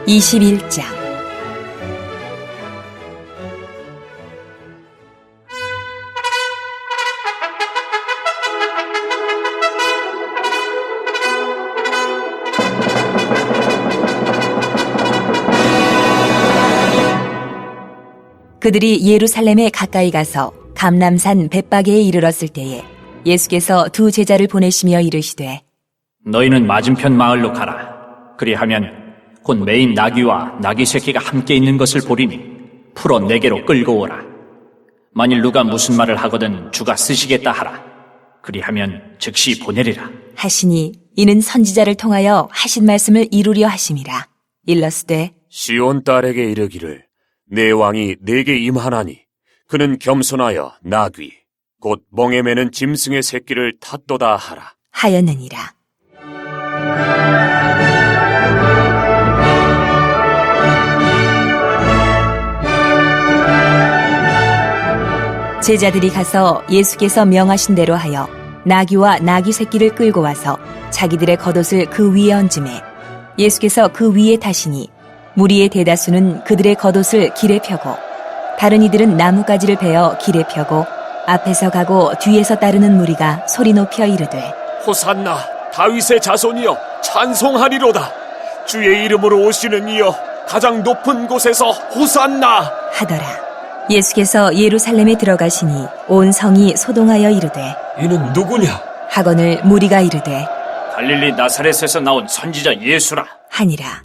21장. 그들이 예루살렘에 가까이 가서 감람산 벳바게에 이르렀을 때에 예수께서 두 제자를 보내시며 이르시되 너희는 맞은편 마을로 가라. 그리하면 곧 매인 나귀와 나귀 새끼가 함께 있는 것을 보리니 풀어 내게로 끌고 오라. 만일 누가 무슨 말을 하거든 주가 쓰시겠다 하라. 그리하면 즉시 보내리라. 하시니 이는 선지자를 통하여 하신 말씀을 이루려 하심이라. 일러스되 시온 딸에게 이르기를 내 왕이 내게 임하나니 그는 겸손하여 나귀 곧 멍에 매는 짐승의 새끼를 탔도다 하라 하였느니라. 제자들이 가서 예수께서 명하신 대로 하여 나귀와 나귀 새끼를 끌고 와서 자기들의 겉옷을 그 위에 얹음에 예수께서 그 위에 타시니 무리의 대다수는 그들의 겉옷을 길에 펴고 다른 이들은 나뭇가지를 베어 길에 펴고 앞에서 가고 뒤에서 따르는 무리가 소리 높여 이르되 호산나 다윗의 자손이여 찬송하리로다 주의 이름으로 오시는 이여 가장 높은 곳에서 호산나 하더라. 예수께서 예루살렘에 들어가시니 온 성이 소동하여 이르되 이는 누구냐 하거늘 무리가 이르되 갈릴리 나사렛에서 나온 선지자 예수라 하니라.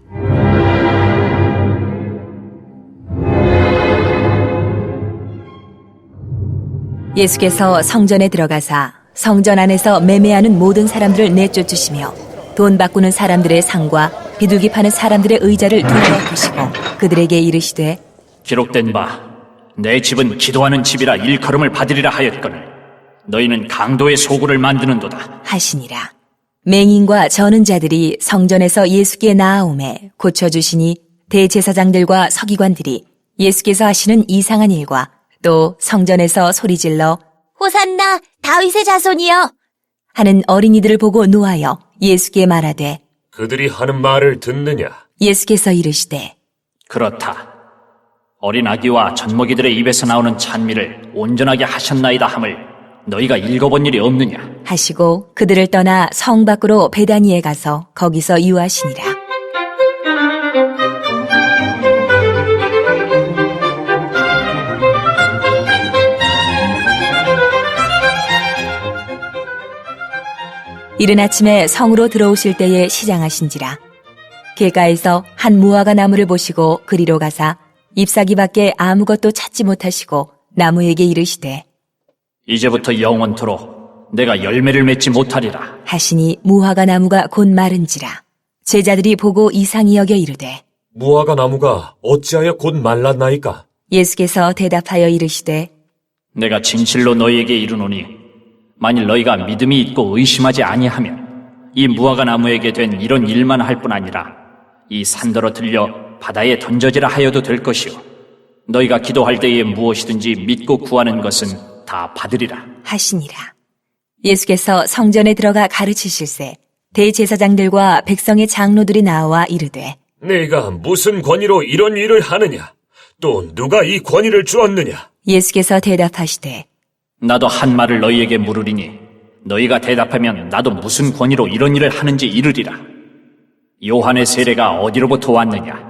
예수께서 성전에 들어가사 성전 안에서 매매하는 모든 사람들을 내쫓으시며 돈 바꾸는 사람들의 상과 비둘기 파는 사람들의 의자를 둘러두시고 그들에게 이르시되 기록된 바 내 집은 기도하는 집이라 일컬음을 받으리라 하였거늘 너희는 강도의 소굴을 만드는도다 하시니라. 맹인과 저는 자들이 성전에서 예수께 나아오매 고쳐주시니 대제사장들과 서기관들이 예수께서 하시는 이상한 일과 또 성전에서 소리질러 호산나 다윗의 자손이여 하는 어린이들을 보고 노하여 예수께 말하되 그들이 하는 말을 듣느냐 예수께서 이르시되 그렇다. 어린 아기와 젖먹이들의 입에서 나오는 찬미를 온전하게 하셨나이다 함을 너희가 읽어본 일이 없느냐 하시고 그들을 떠나 성 밖으로 베다니에 가서 거기서 유하시니라. 이른 아침에 성으로 들어오실 때에 시장하신지라. 길가에서 한 무화과 나무를 보시고 그리로 가사 잎사귀밖에 아무것도 찾지 못하시고 나무에게 이르시되 이제부터 영원토록 내가 열매를 맺지 못하리라 하시니 무화과 나무가 곧 마른지라. 제자들이 보고 이상히 여겨 이르되 무화과 나무가 어찌하여 곧 말랐나이까 예수께서 대답하여 이르시되 내가 진실로 너희에게 이르노니 만일 너희가 믿음이 있고 의심하지 아니하면 이 무화과 나무에게 된 이런 일만 할 뿐 아니라 이 산더러 들려 바다에 던져지라 하여도 될 것이요 너희가 기도할 때에 무엇이든지 믿고 구하는 것은 다 받으리라 하시니라. 예수께서 성전에 들어가 가르치실세 대제사장들과 백성의 장로들이 나와 이르되 내가 무슨 권위로 이런 일을 하느냐 또 누가 이 권위를 주었느냐 예수께서 대답하시되 나도 한 말을 너희에게 물으리니 너희가 대답하면 나도 무슨 권위로 이런 일을 하는지 이르리라 요한의 세례가 어디로부터 왔느냐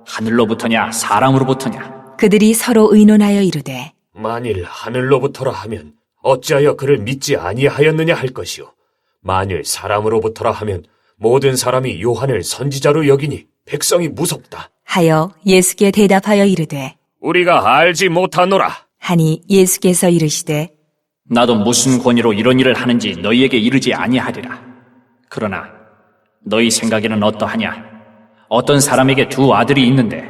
하늘로부터냐 사람으로부터냐 그들이 서로 의논하여 이르되 만일 하늘로부터라 하면 어찌하여 그를 믿지 아니하였느냐 할 것이요 만일 사람으로부터라 하면 모든 사람이 요한을 선지자로 여기니 백성이 무섭다 하여 예수께 대답하여 이르되 우리가 알지 못하노라 하니 예수께서 이르시되 나도 무슨 권위로 이런 일을 하는지 너희에게 이르지 아니하리라 그러나 너희 생각에는 어떠하냐 어떤 사람에게 두 아들이 있는데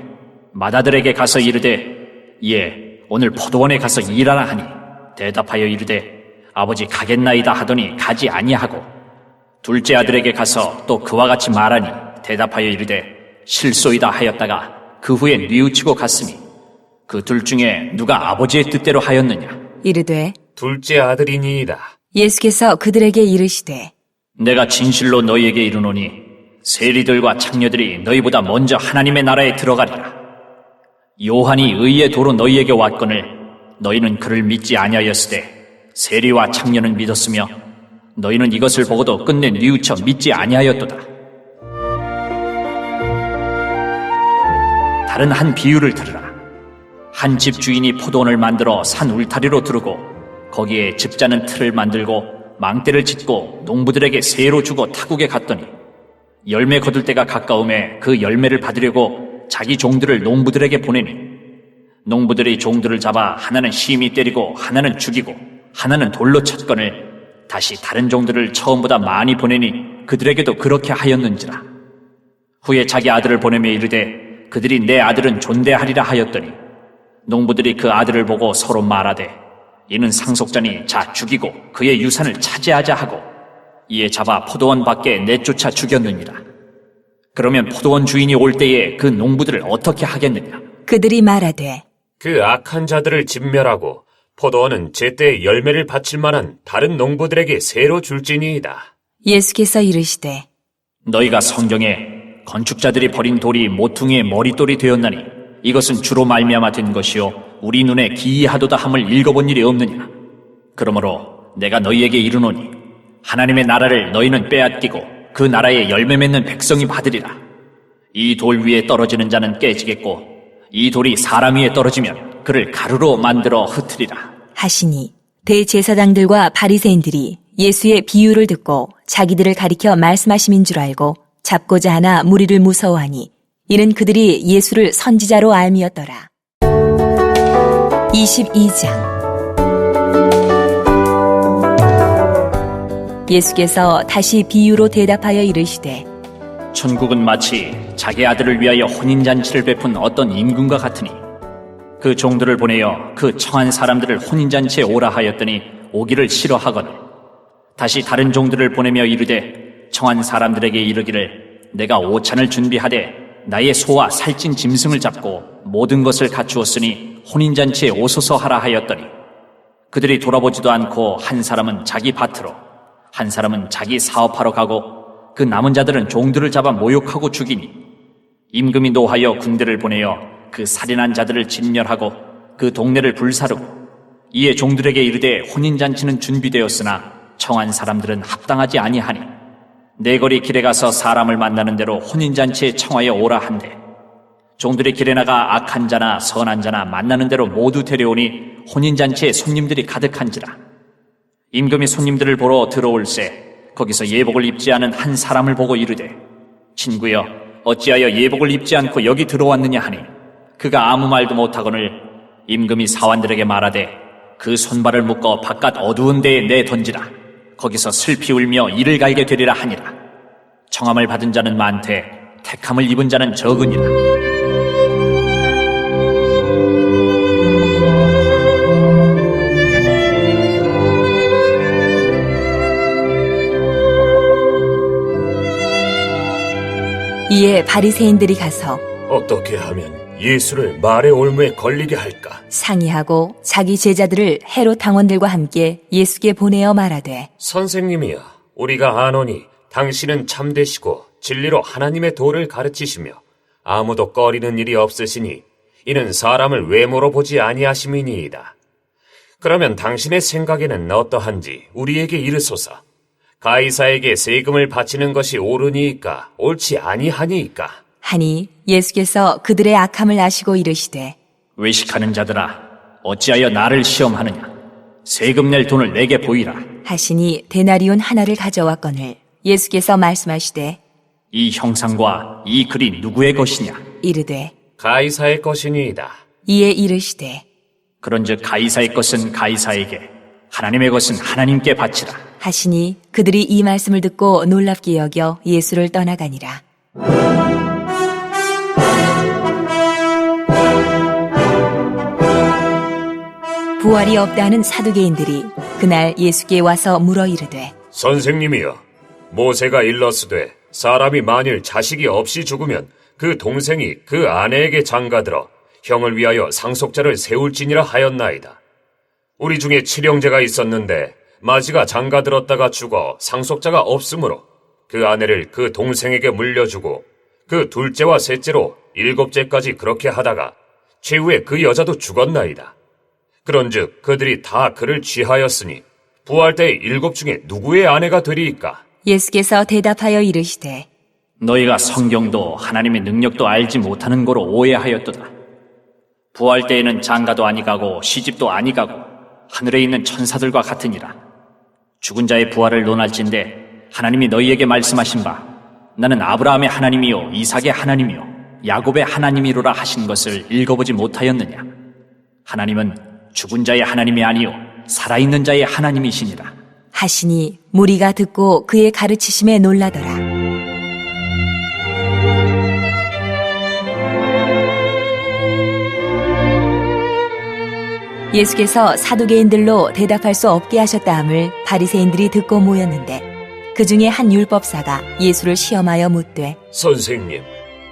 맏아들에게 가서 이르되 예 오늘 포도원에 가서 일하라 하니 대답하여 이르되 아버지 가겠나이다 하더니 가지 아니하고 둘째 아들에게 가서 또 그와 같이 말하니 대답하여 이르되 실소이다 하였다가 그 후에 뉘우치고 갔으니 그 둘 중에 누가 아버지의 뜻대로 하였느냐 이르되 둘째 아들이니이다 예수께서 그들에게 이르시되 내가 진실로 너희에게 이르노니 세리들과 창녀들이 너희보다 먼저 하나님의 나라에 들어가리라. 요한이 의의 도로 너희에게 왔거늘 너희는 그를 믿지 아니하였으되 세리와 창녀는 믿었으며 너희는 이것을 보고도 끝내 뉘우쳐 믿지 아니하였도다. 다른 한 비유를 들으라. 한 집 주인이 포도원을 만들어 산 울타리로 두르고 거기에 집자는 틀을 만들고 망대를 짓고 농부들에게 세로 주고 타국에 갔더니 열매 거둘 때가 가까움에 그 열매를 받으려고 자기 종들을 농부들에게 보내니 농부들이 종들을 잡아 하나는 심히 때리고 하나는 죽이고 하나는 돌로 쳤거늘 다시 다른 종들을 처음보다 많이 보내니 그들에게도 그렇게 하였는지라. 후에 자기 아들을 보내며 이르되 그들이 내 아들은 존대하리라 하였더니 농부들이 그 아들을 보고 서로 말하되 이는 상속자니 자 죽이고 그의 유산을 차지하자 하고 이에 잡아 포도원 밖에 내쫓아 죽였느니라. 그러면 포도원 주인이 올 때에 그 농부들을 어떻게 하겠느냐? 그들이 말하되 그 악한 자들을 진멸하고 포도원은 제때 열매를 바칠 만한 다른 농부들에게 새로 줄지니이다. 예수께서 이르시되 너희가 성경에 건축자들이 버린 돌이 모퉁이의 머릿돌이 되었나니 이것은 주로 말미암아 된 것이요 우리 눈에 기이하도다 함을 읽어본 일이 없느냐. 그러므로 내가 너희에게 이르노니 하나님의 나라를 너희는 빼앗기고 그 나라에 열매 맺는 백성이 받으리라. 이 돌 위에 떨어지는 자는 깨지겠고 이 돌이 사람 위에 떨어지면 그를 가루로 만들어 흩으리라 하시니 대제사장들과 바리새인들이 예수의 비유를 듣고 자기들을 가리켜 말씀하심인 줄 알고 잡고자 하나 무리를 무서워하니 이는 그들이 예수를 선지자로 알미었더라. 22장 예수께서 다시 비유로 대답하여 이르시되 천국은 마치 자기 아들을 위하여 혼인잔치를 베푼 어떤 임금과 같으니 그 종들을 보내어 그 청한 사람들을 혼인잔치에 오라 하였더니 오기를 싫어하거늘 다시 다른 종들을 보내며 이르되 청한 사람들에게 이르기를 내가 오찬을 준비하되 나의 소와 살찐 짐승을 잡고 모든 것을 갖추었으니 혼인잔치에 오소서 하라 하였더니 그들이 돌아보지도 않고 한 사람은 자기 밭으로 한 사람은 자기 사업하러 가고 그 남은 자들은 종들을 잡아 모욕하고 죽이니 임금이 노하여 군대를 보내어 그 살인한 자들을 진멸하고 그 동네를 불사르고 이에 종들에게 이르되 혼인잔치는 준비되었으나 청한 사람들은 합당하지 아니하니 내거리 길에 가서 사람을 만나는 대로 혼인잔치에 청하여 오라 한대 종들이 길에 나가 악한 자나 선한 자나 만나는 대로 모두 데려오니 혼인잔치에 손님들이 가득한지라. 임금이 손님들을 보러 들어올새 거기서 예복을 입지 않은 한 사람을 보고 이르되 친구여 어찌하여 예복을 입지 않고 여기 들어왔느냐 하니 그가 아무 말도 못하거늘 임금이 사환들에게 말하되 그 손발을 묶어 바깥 어두운 데에 내던지라. 거기서 슬피 울며 이를 갈게 되리라 하니라. 청함을 받은 자는 많되 택함을 입은 자는 적으니라. 이에 바리새인들이 가서 어떻게 하면 예수를 말의 올무에 걸리게 할까? 상의하고 자기 제자들을 헤롯 당원들과 함께 예수께 보내어 말하되 선생님이여, 우리가 아노니 당신은 참되시고 진리로 하나님의 도를 가르치시며 아무도 꺼리는 일이 없으시니 이는 사람을 외모로 보지 아니하심이니이다. 그러면 당신의 생각에는 어떠한지 우리에게 이르소서. 가이사에게 세금을 바치는 것이 옳으니이까 옳지 아니하니이까? 하니 예수께서 그들의 악함을 아시고 이르시되 외식하는 자들아 어찌하여 나를 시험하느냐. 세금 낼 돈을 내게 보이라. 하시니 데나리온 하나를 가져왔거늘 예수께서 말씀하시되 이 형상과 이 글이 누구의 것이냐. 이르되 가이사의 것이니이다. 이에 이르시되 그런즉 가이사의 것은 가이사에게 하나님의 것은 하나님께 바치라. 하시니 그들이 이 말씀을 듣고 놀랍게 여겨 예수를 떠나가니라. 부활이 없다 하는 사두개인들이 그날 예수께 와서 물어 이르되 선생님이여, 모세가 일렀으되 사람이 만일 자식이 없이 죽으면 그 동생이 그 아내에게 장가들어 형을 위하여 상속자를 세울지니라 하였나이다. 우리 중에 칠형제가 있었는데 마지가 장가들었다가 죽어 상속자가 없으므로 그 아내를 그 동생에게 물려주고 그 둘째와 셋째로 7째까지 그렇게 하다가 최후에 그 여자도 죽었나이다. 그런즉 그들이 다 그를 취하였으니 부활 때의 7 중에 누구의 아내가 되리이까? 예수께서 대답하여 이르시되 너희가 성경도 하나님의 능력도 알지 못하는 거로 오해하였도다. 부활 때에는 장가도 아니가고 시집도 아니가고 하늘에 있는 천사들과 같으니라. 죽은 자의 부활을 논할진대 하나님이 너희에게 말씀하신 바 나는 아브라함의 하나님이요 이삭의 하나님이요 야곱의 하나님이로라 하신 것을 읽어보지 못하였느냐. 하나님은 죽은 자의 하나님이 아니요 살아있는 자의 하나님이시니라. 하시니 무리가 듣고 그의 가르치심에 놀라더라. 예수께서 사두개인들로 대답할 수 없게 하셨다 함을 바리새인들이 듣고 모였는데 그 중에 한 율법사가 예수를 시험하여 묻되 선생님,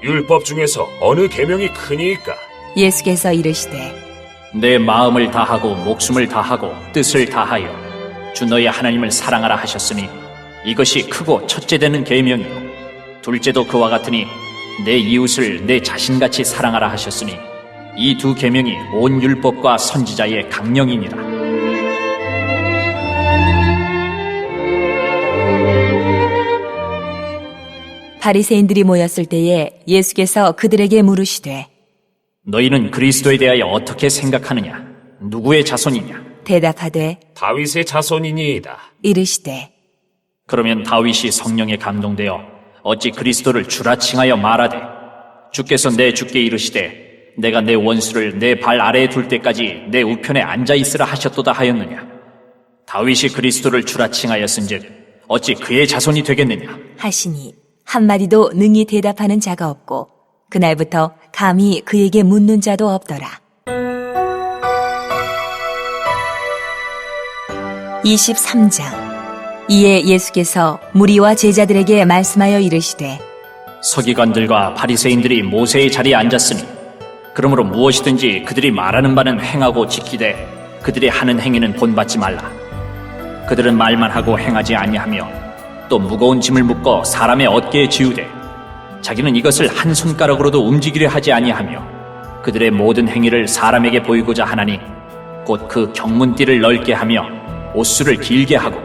율법 중에서 어느 계명이 크니이까? 예수께서 이르시되 내 마음을 다하고 목숨을 다하고 뜻을 다하여 주 너희 하나님을 사랑하라 하셨으니 이것이 크고 첫째 되는 계명이요 둘째도 그와 같으니 내 이웃을 내 자신같이 사랑하라 하셨으니 이 2 계명이 온 율법과 선지자의 강령이니라. 바리새인들이 모였을 때에 예수께서 그들에게 물으시되 너희는 그리스도에 대하여 어떻게 생각하느냐? 누구의 자손이냐? 대답하되 다윗의 자손이니이다. 이르시되 그러면 다윗이 성령에 감동되어 어찌 그리스도를 주라 칭하여 말하되 주께서 내 주께 이르시되 내가 내 원수를 내 발 아래에 둘 때까지 내 우편에 앉아있으라 하셨도다 하였느냐? 다윗이 그리스도를 주라 칭하였은즉 어찌 그의 자손이 되겠느냐? 하시니 한마디도 능히 대답하는 자가 없고 그날부터 감히 그에게 묻는 자도 없더라. 23장 이에 예수께서 무리와 제자들에게 말씀하여 이르시되 서기관들과 바리새인들이 모세의 자리에 앉았으니 그러므로 무엇이든지 그들이 말하는 바는 행하고 지키되 그들이 하는 행위는 본받지 말라. 그들은 말만 하고 행하지 아니하며 또 무거운 짐을 묶어 사람의 어깨에 지우되 자기는 이것을 한 손가락으로도 움직이려 하지 아니하며 그들의 모든 행위를 사람에게 보이고자 하나니 곧 그 경문띠를 넓게 하며 옷수를 길게 하고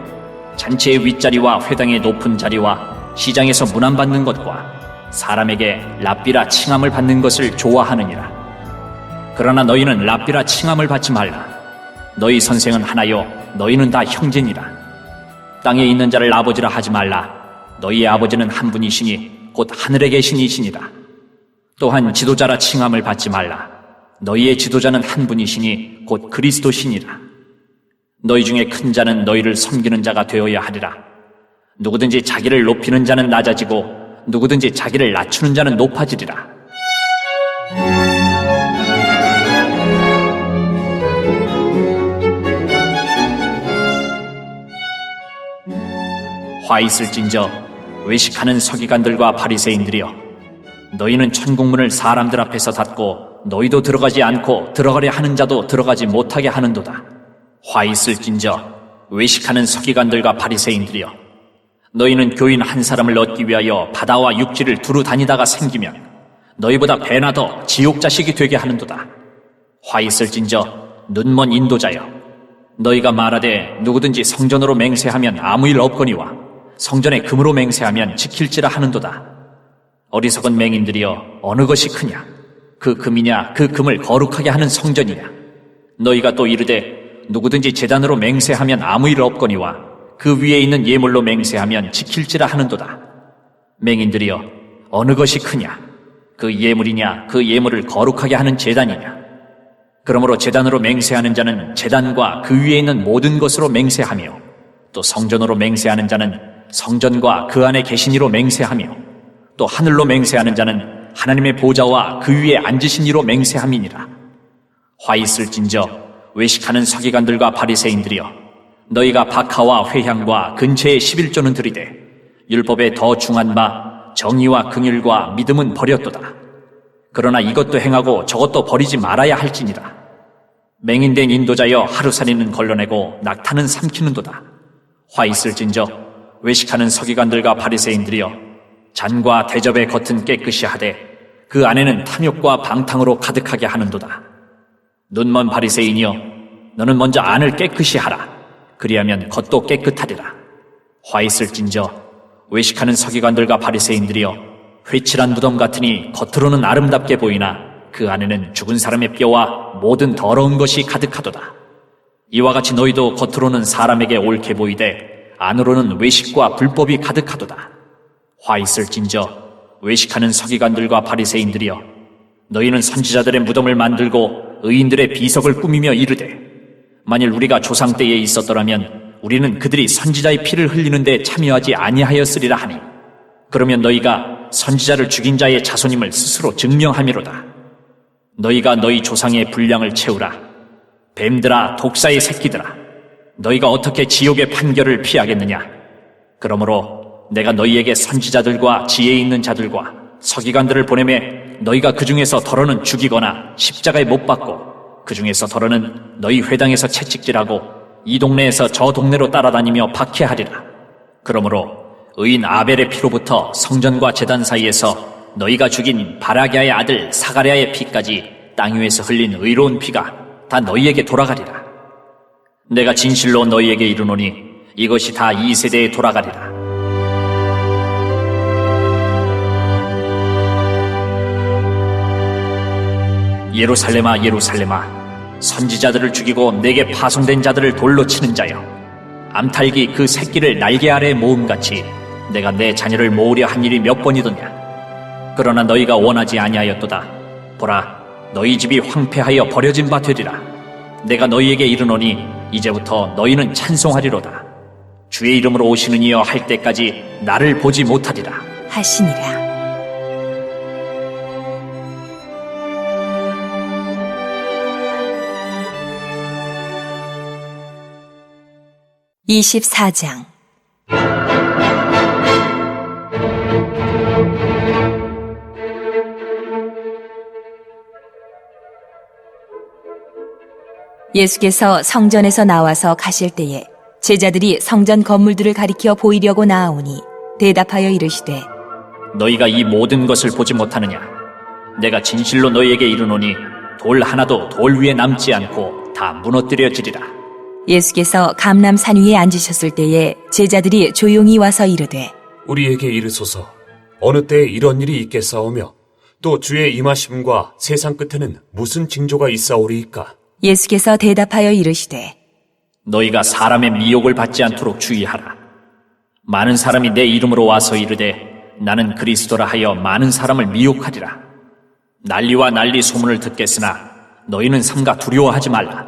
잔치의 윗자리와 회당의 높은 자리와 시장에서 문안받는 것과 사람에게 랍비라 칭함을 받는 것을 좋아하느니라. 그러나 너희는 랍비라 칭함을 받지 말라. 너희 선생은 하나요 너희는 다 형제니라. 땅에 있는 자를 아버지라 하지 말라. 너희의 아버지는 한 분이시니 곧 하늘에 계신 이시니라. 또한 지도자라 칭함을 받지 말라. 너희의 지도자는 한 분이시니 곧 그리스도시니라. 너희 중에 큰 자는 너희를 섬기는 자가 되어야 하리라. 누구든지 자기를 높이는 자는 낮아지고 누구든지 자기를 낮추는 자는 높아지리라. 화 있을진저 외식하는 서기관들과 바리새인들이여, 너희는 천국문을 사람들 앞에서 닫고 너희도 들어가지 않고 들어가려 하는 자도 들어가지 못하게 하는도다. 화 있을진저 외식하는 서기관들과 바리새인들이여, 너희는 교인 한 사람을 얻기 위하여 바다와 육지를 두루 다니다가 생기면 너희보다 배나 더 지옥 자식이 되게 하는도다. 화 있을진저 눈먼 인도자여, 너희가 말하되 누구든지 성전으로 맹세하면 아무 일 없거니와 성전에 금으로 맹세하면 지킬지라 하는도다. 어리석은 맹인들이여, 어느 것이 크냐? 그 금이냐 그 금을 거룩하게 하는 성전이냐? 너희가 또 이르되 누구든지 제단으로 맹세하면 아무 일 없거니와 그 위에 있는 예물로 맹세하면 지킬지라 하는도다. 맹인들이여, 어느 것이 크냐? 그 예물이냐 그 예물을 거룩하게 하는 제단이냐? 그러므로 제단으로 맹세하는 자는 제단과 그 위에 있는 모든 것으로 맹세하며, 또 성전으로 맹세하는 자는 성전과 그 안에 계신 이로 맹세하며, 또 하늘로 맹세하는 자는 하나님의 보좌와 그 위에 앉으신 이로 맹세함이니라. 화 있을진저 외식하는 서기관들과 바리새인들이여, 너희가 박하와 회향과 근처의 11조는 드리되 율법에 더 중한 바 정의와 긍휼과 믿음은 버렸도다. 그러나 이것도 행하고 저것도 버리지 말아야 할지니라. 맹인된 인도자여, 하루살이는 걸러내고 낙타는 삼키는도다. 화 있을진저 외식하는 서기관들과 바리새인들이여, 잔과 대접의 겉은 깨끗이 하되 그 안에는 탐욕과 방탕으로 가득하게 하는도다. 눈먼 바리새인이여, 너는 먼저 안을 깨끗이 하라. 그리하면 겉도 깨끗하리라. 화 있을진저 외식하는 서기관들과 바리새인들이여, 회칠한 무덤 같으니 겉으로는 아름답게 보이나 그 안에는 죽은 사람의 뼈와 모든 더러운 것이 가득하도다. 이와 같이 너희도 겉으로는 사람에게 옳게 보이되 안으로는 외식과 불법이 가득하도다. 화 있을진저 외식하는 서기관들과 바리새인들이여, 너희는 선지자들의 무덤을 만들고 의인들의 비석을 꾸미며 이르되, 만일 우리가 조상 때에 있었더라면 우리는 그들이 선지자의 피를 흘리는 데 참여하지 아니하였으리라 하니, 그러면 너희가 선지자를 죽인 자의 자손임을 스스로 증명함이로다. 너희가 너희 조상의 분량을 채우라. 뱀들아, 독사의 새끼들아, 너희가 어떻게 지옥의 판결을 피하겠느냐? 그러므로 내가 너희에게 선지자들과 지혜 있는 자들과 서기관들을 보내매 너희가 그 중에서 더러는 죽이거나 십자가에 못 박고, 그 중에서 더러는 너희 회당에서 채찍질하고 이 동네에서 저 동네로 따라다니며 박해하리라. 그러므로 의인 아벨의 피로부터 성전과 제단 사이에서 너희가 죽인 바라기아의 아들 사가랴의 피까지 땅 위에서 흘린 의로운 피가 다 너희에게 돌아가리라. 내가 진실로 너희에게 이르노니 이것이 다 이 세대에 돌아가리라. 예루살렘아, 예루살렘아, 선지자들을 죽이고 내게 파송된 자들을 돌로 치는 자여, 암탉이 그 새끼를 날개 아래에 모음같이 내가 내 자녀를 모으려 한 일이 몇 번이더냐? 그러나 너희가 원하지 아니하였도다. 보라, 너희 집이 황폐하여 버려진 바 되리라. 내가 너희에게 이르노니 이제부터 너희는 찬송하리로다. 주의 이름으로 오시는 이여 할 때까지 나를 보지 못하리라 하시니라. (24장) 예수께서 성전에서 나와서 가실 때에 제자들이 성전 건물들을 가리켜 보이려고 나아오니 대답하여 이르시되, 너희가 이 모든 것을 보지 못하느냐? 내가 진실로 너희에게 이르노니 돌 하나도 돌 위에 남지 않고 다 무너뜨려지리라. 예수께서 감람산 위에 앉으셨을 때에 제자들이 조용히 와서 이르되, 우리에게 이르소서, 어느 때에 이런 일이 있겠사오며 또 주의 임하심과 세상 끝에는 무슨 징조가 있사오리이까? 예수께서 대답하여 이르시되, 너희가 사람의 미혹을 받지 않도록 주의하라. 많은 사람이 내 이름으로 와서 이르되 나는 그리스도라 하여 많은 사람을 미혹하리라. 난리와 난리 소문을 듣겠으나 너희는 삼가 두려워하지 말라.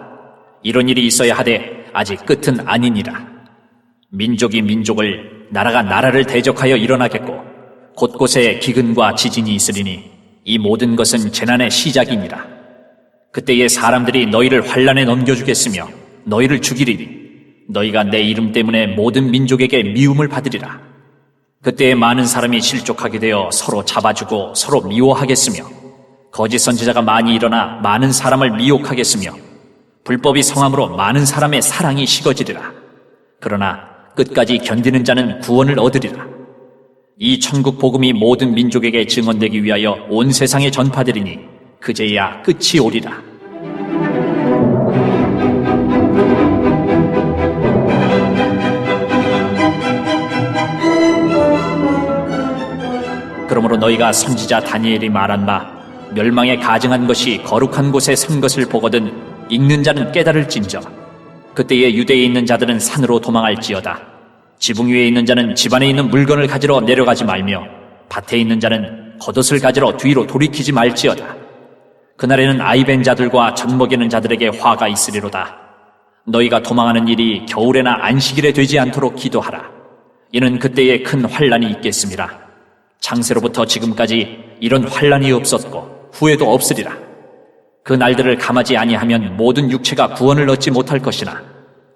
이런 일이 있어야 하되 아직 끝은 아니니라. 민족이 민족을, 나라가 나라를 대적하여 일어나겠고 곳곳에 기근과 지진이 있으리니 이 모든 것은 재난의 시작이니라. 그때에 사람들이 너희를 환난에 넘겨주겠으며 너희를 죽이리니 너희가 내 이름 때문에 모든 민족에게 미움을 받으리라. 그때에 많은 사람이 실족하게 되어 서로 잡아주고 서로 미워하겠으며 거짓 선지자가 많이 일어나 많은 사람을 미혹하겠으며 불법이 성함으로 많은 사람의 사랑이 식어지리라. 그러나 끝까지 견디는 자는 구원을 얻으리라. 이 천국 복음이 모든 민족에게 증언되기 위하여 온 세상에 전파되리니 그제야 끝이 오리라. 그러므로 너희가 선지자 다니엘이 말한 바 멸망에 가증한 것이 거룩한 곳에 선 것을 보거든 읽는 자는 깨달을진저. 그때에 유대에 있는 자들은 산으로 도망할지어다. 지붕 위에 있는 자는 집안에 있는 물건을 가지러 내려가지 말며 밭에 있는 자는 겉옷을 가지러 뒤로 돌이키지 말지어다. 그날에는 아이벤 자들과 젖 먹이는 자들에게 화가 있으리로다. 너희가 도망하는 일이 겨울에나 안식일에 되지 않도록 기도하라. 이는 그때에 큰 환난이 있겠습니다. 창세로부터 지금까지 이런 환난이 없었고 후에도 없으리라. 그 날들을 감하지 아니하면 모든 육체가 구원을 얻지 못할 것이나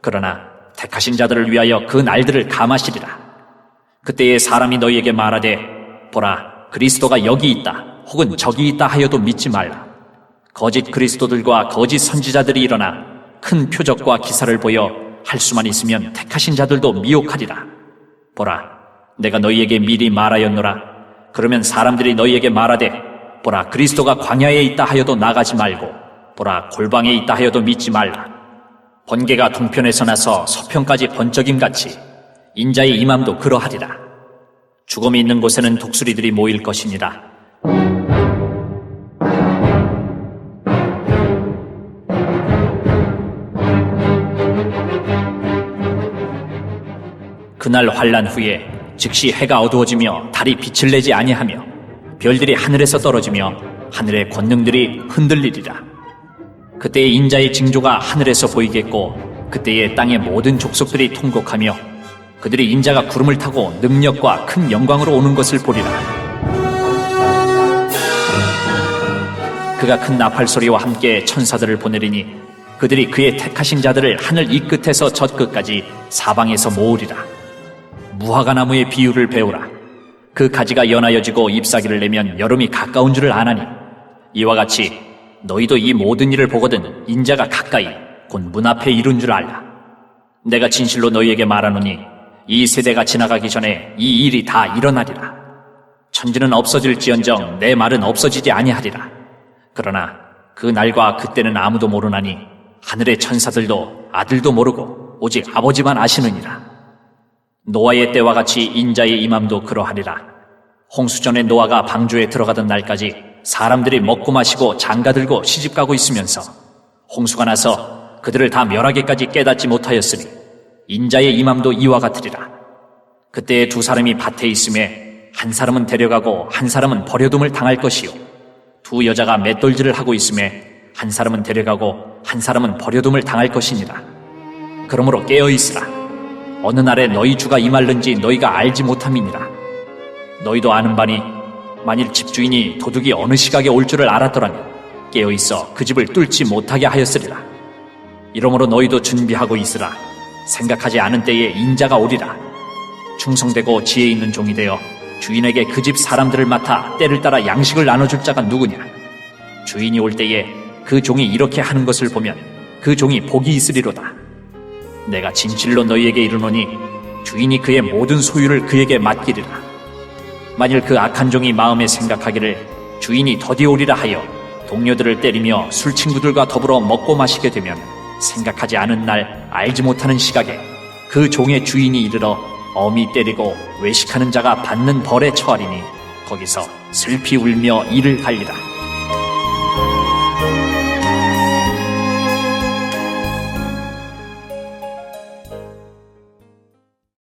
그러나 택하신 자들을 위하여 그 날들을 감하시리라. 그때에 사람이 너희에게 말하되 보라, 그리스도가 여기 있다 혹은 저기 있다 하여도 믿지 말라. 거짓 그리스도들과 거짓 선지자들이 일어나 큰 표적과 기사를 보여 할 수만 있으면 택하신 자들도 미혹하리라. 보라, 내가 너희에게 미리 말하였노라. 그러면 사람들이 너희에게 말하되, 보라, 그리스도가 광야에 있다 하여도 나가지 말고, 보라, 골방에 있다 하여도 믿지 말라. 번개가 동편에서 나서 서편까지 번쩍임같이 인자의 임함도 그러하리라. 죽음이 있는 곳에는 독수리들이 모일 것이니라. 그날 환난 후에 즉시 해가 어두워지며 달이 빛을 내지 아니하며 별들이 하늘에서 떨어지며 하늘의 권능들이 흔들리리라. 그때의 인자의 징조가 하늘에서 보이겠고 그때의 땅의 모든 족속들이 통곡하며 그들이 인자가 구름을 타고 능력과 큰 영광으로 오는 것을 보리라. 그가 큰 나팔 소리와 함께 천사들을 보내리니 그들이 그의 택하신 자들을 하늘 이 끝에서 저 끝까지 사방에서 모으리라. 무화과 나무의 비유를 배우라. 그 가지가 연하여지고 잎사귀를 내면 여름이 가까운 줄을 아나니 이와 같이 너희도 이 모든 일을 보거든 인자가 가까이 곧 문 앞에 이룬 줄 알라. 내가 진실로 너희에게 말하노니 이 세대가 지나가기 전에 이 일이 다 일어나리라. 천지는 없어질지언정 내 말은 없어지지 아니하리라. 그러나 그 날과 그때는 아무도 모르나니 하늘의 천사들도 아들도 모르고 오직 아버지만 아시느니라. 노아의 때와 같이 인자의 임함도 그러하리라. 홍수전에 노아가 방주에 들어가던 날까지 사람들이 먹고 마시고 장가들고 시집가고 있으면서 홍수가 나서 그들을 다 멸하기까지 깨닫지 못하였으니 인자의 임함도 이와 같으리라. 그때에 두 사람이 밭에 있음에 한 사람은 데려가고 한 사람은 버려둠을 당할 것이요 두 여자가 맷돌질을 하고 있음에 한 사람은 데려가고 한 사람은 버려둠을 당할 것이니라. 그러므로 깨어있으라. 어느 날에 너희 주가 임할는지 너희가 알지 못함이니라. 너희도 아는 바니 만일 집주인이 도둑이 어느 시각에 올 줄을 알았더라면 깨어있어 그 집을 뚫지 못하게 하였으리라. 이러므로 너희도 준비하고 있으라. 생각하지 않은 때에 인자가 오리라. 충성되고 지혜 있는 종이 되어 주인에게 그 집 사람들을 맡아 때를 따라 양식을 나눠줄 자가 누구냐. 주인이 올 때에 그 종이 이렇게 하는 것을 보면 그 종이 복이 있으리로다. 내가 진실로 너희에게 이르노니 주인이 그의 모든 소유를 그에게 맡기리라. 만일 그 악한 종이 마음에 생각하기를 주인이 더디 오리라 하여 동료들을 때리며 술 친구들과 더불어 먹고 마시게 되면 생각하지 않은 날 알지 못하는 시각에 그 종의 주인이 이르러 엄히 때리고 외식하는 자가 받는 벌에 처하리니 거기서 슬피 울며 이를 갈리라.